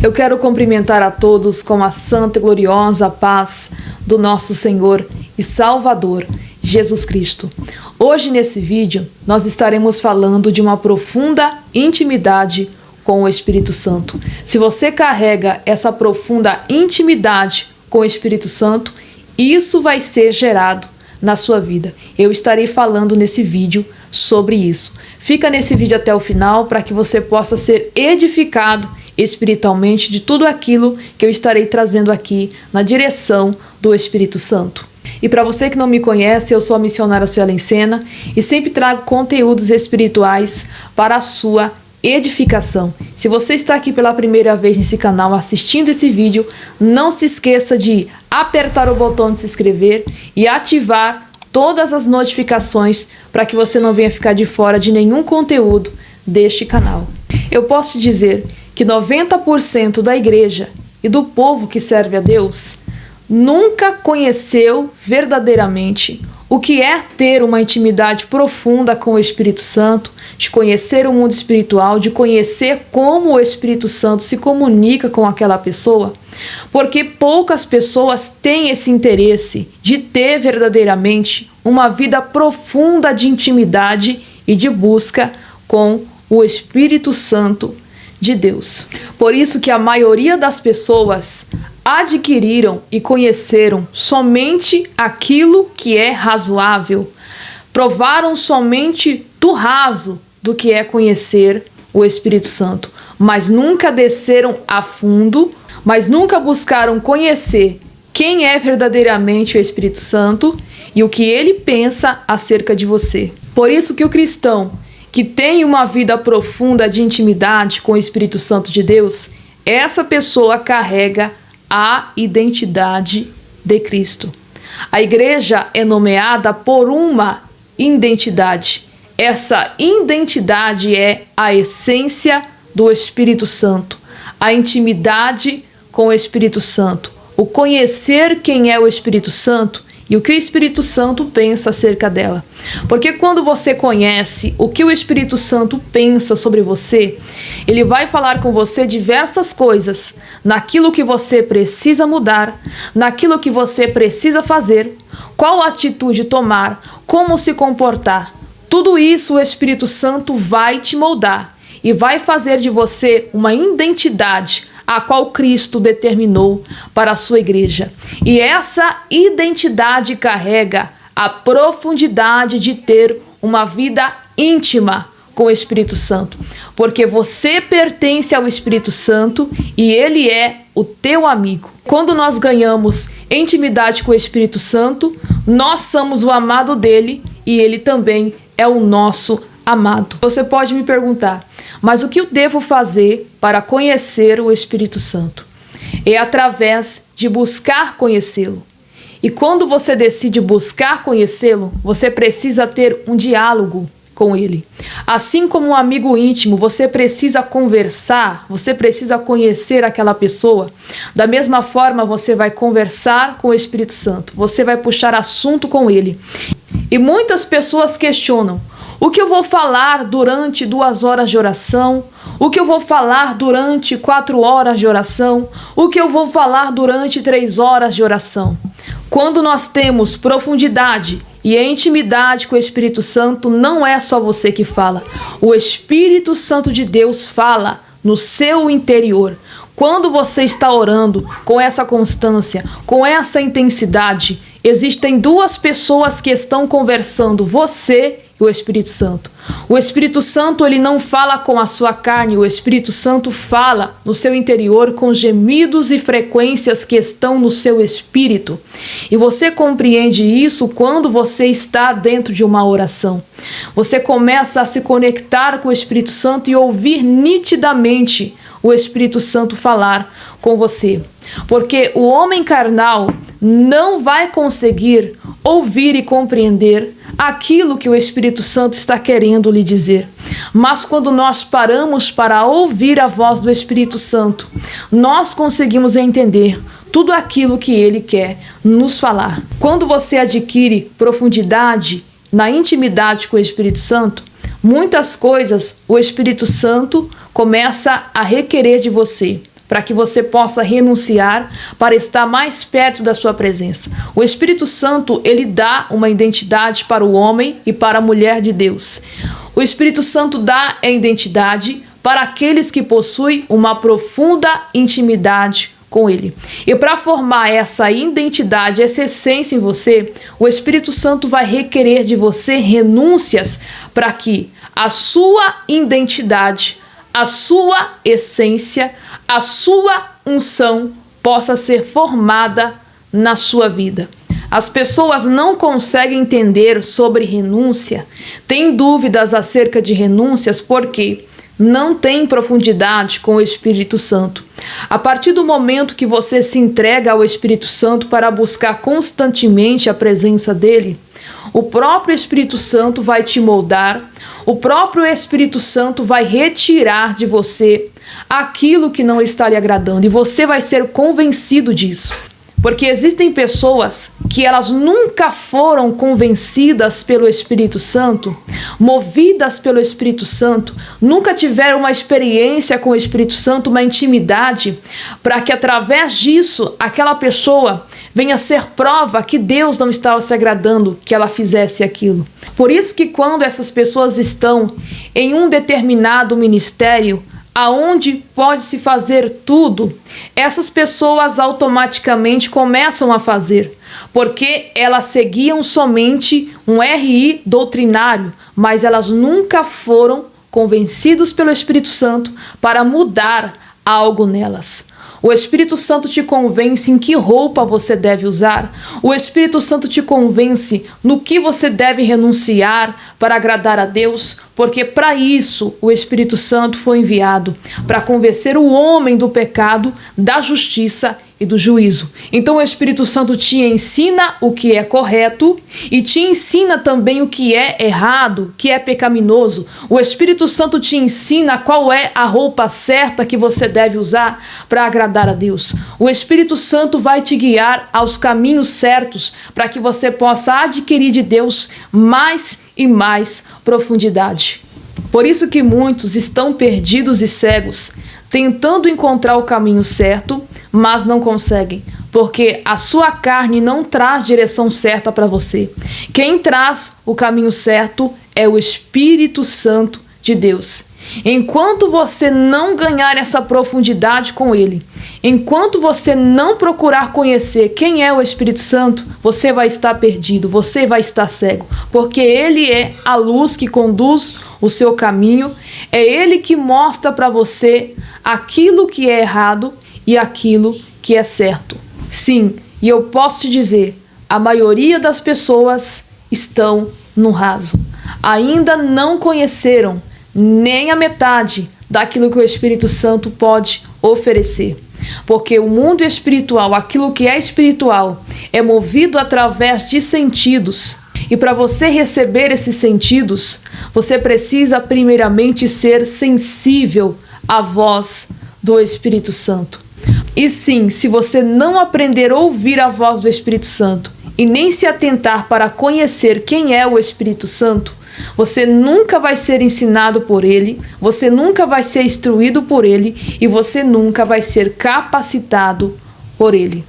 Eu quero cumprimentar a todos com a santa e gloriosa paz do nosso Senhor e Salvador, Jesus Cristo. Hoje, nesse vídeo, nós estaremos falando de uma profunda intimidade com o Espírito Santo. Se você carrega essa profunda intimidade com o Espírito Santo, isso vai ser gerado na sua vida. Eu estarei falando nesse vídeo sobre isso. Fica nesse vídeo até o final para que você possa ser edificado espiritualmente de tudo aquilo que eu estarei trazendo aqui na direção do Espírito Santo. E para você que não me conhece, eu sou a missionária Suelen Sena e sempre trago conteúdos espirituais para a sua edificação. Se você está aqui pela primeira vez nesse canal assistindo esse vídeo, não se esqueça de apertar o botão de se inscrever e ativar todas as notificações para que você não venha ficar de fora de nenhum conteúdo deste canal. Eu posso dizer que 90% da igreja e do povo que serve a Deus nunca conheceu verdadeiramente o que é ter uma intimidade profunda com o Espírito Santo, de conhecer o mundo espiritual, de conhecer como o Espírito Santo se comunica com aquela pessoa, porque poucas pessoas têm esse interesse de ter verdadeiramente uma vida profunda de intimidade e de busca com o Espírito Santo de Deus. Por isso que a maioria das pessoas adquiriram e conheceram somente aquilo que é razoável, provaram somente do raso do que é conhecer o Espírito Santo, mas nunca desceram a fundo, mas nunca buscaram conhecer quem é verdadeiramente o Espírito Santo e o que ele pensa acerca de você. Por isso que o cristão que tem uma vida profunda de intimidade com o Espírito Santo de Deus, essa pessoa carrega a identidade de Cristo. A igreja é nomeada por uma identidade. Essa identidade é a essência do Espírito Santo, a intimidade com o Espírito Santo, o conhecer quem é o Espírito Santo e o que o Espírito Santo pensa acerca dela. Porque quando você conhece o que o Espírito Santo pensa sobre você, ele vai falar com você diversas coisas, naquilo que você precisa mudar, naquilo que você precisa fazer, qual atitude tomar, como se comportar. Tudo isso o Espírito Santo vai te moldar e vai fazer de você uma identidade a qual Cristo determinou para a sua igreja. E essa identidade carrega a profundidade de ter uma vida íntima com o Espírito Santo, porque você pertence ao Espírito Santo e ele é o teu amigo. Quando nós ganhamos intimidade com o Espírito Santo, nós somos o amado dele e ele também é o nosso amado. Você pode me perguntar, mas o que eu devo fazer para conhecer o Espírito Santo? É através de buscar conhecê-lo. E quando você decide buscar conhecê-lo, você precisa ter um diálogo com ele. Assim como um amigo íntimo, você precisa conversar, você precisa conhecer aquela pessoa. Da mesma forma, você vai conversar com o Espírito Santo. Você vai puxar assunto com ele. E muitas pessoas questionam: o que eu vou falar durante 2 horas de oração? O que eu vou falar durante 4 horas de oração? O que eu vou falar durante 3 horas de oração? Quando nós temos profundidade e intimidade com o Espírito Santo, não é só você que fala. O Espírito Santo de Deus fala no seu interior. Quando você está orando com essa constância, com essa intensidade, existem 2 pessoas que estão conversando, você e o Espírito Santo. O Espírito Santo, ele não fala com a sua carne, o Espírito Santo fala no seu interior com gemidos e frequências que estão no seu espírito. E você compreende isso quando você está dentro de uma oração. Você começa a se conectar com o Espírito Santo e ouvir nitidamente o Espírito Santo falar com você. Porque o homem carnal não vai conseguir ouvir e compreender aquilo que o Espírito Santo está querendo lhe dizer. Mas quando nós paramos para ouvir a voz do Espírito Santo, nós conseguimos entender tudo aquilo que ele quer nos falar. Quando você adquire profundidade na intimidade com o Espírito Santo, muitas coisas o Espírito Santo começa a requerer de você. para que você possa renunciar para estar mais perto da sua presença. O Espírito Santo, ele dá uma identidade para o homem e para a mulher de Deus. O Espírito Santo dá a identidade para aqueles que possuem uma profunda intimidade com Ele. E para formar essa identidade, essa essência em você, o Espírito Santo vai requerer de você renúncias para que a sua identidade, a sua essência, a sua unção possa ser formada na sua vida. As pessoas não conseguem entender sobre renúncia, têm dúvidas acerca de renúncias porque não tem profundidade com o Espírito Santo. A partir do momento que você se entrega ao Espírito Santo para buscar constantemente a presença dele, o próprio Espírito Santo vai te moldar, o próprio Espírito Santo vai retirar de você aquilo que não está lhe agradando e você vai ser convencido disso. Porque existem pessoas que elas nunca foram convencidas pelo Espírito Santo, movidas pelo Espírito Santo, nunca tiveram uma experiência com o Espírito Santo, uma intimidade, para que através disso aquela pessoa venha ser prova que Deus não estava se agradando que ela fizesse aquilo. Por isso que quando essas pessoas estão em um determinado ministério, aonde pode-se fazer tudo, essas pessoas automaticamente começam a fazer, porque elas seguiam somente um RI doutrinário, mas elas nunca foram convencidos pelo Espírito Santo para mudar algo nelas. O Espírito Santo te convence em que roupa você deve usar. O Espírito Santo te convence no que você deve renunciar para agradar a Deus, porque para isso o Espírito Santo foi enviado, para convencer o homem do pecado, da justiça e do juízo. Então o Espírito Santo te ensina o que é correto e te ensina também o que é errado, que é pecaminoso. O Espírito Santo te ensina qual é a roupa certa que você deve usar para agradar a Deus. O Espírito Santo vai te guiar aos caminhos certos para que você possa adquirir de Deus mais e mais profundidade. Por isso que muitos estão perdidos e cegos, tentando encontrar o caminho certo, mas não conseguem, porque a sua carne não traz direção certa para você. Quem traz o caminho certo é o Espírito Santo de Deus. Enquanto você não ganhar essa profundidade com Ele, enquanto você não procurar conhecer quem é o Espírito Santo, você vai estar perdido, você vai estar cego, porque Ele é a luz que conduz o seu caminho, é Ele que mostra para você aquilo que é errado e aquilo que é certo. Sim, e eu posso te dizer, a maioria das pessoas estão no raso. Ainda não conheceram nem a metade daquilo que o Espírito Santo pode oferecer. Porque o mundo espiritual, aquilo que é espiritual, é movido através de sentidos. E para você receber esses sentidos, você precisa primeiramente ser sensível à voz do Espírito Santo. E sim, se você não aprender a ouvir a voz do Espírito Santo e nem se atentar para conhecer quem é o Espírito Santo, você nunca vai ser ensinado por ele, você nunca vai ser instruído por ele e você nunca vai ser capacitado por ele.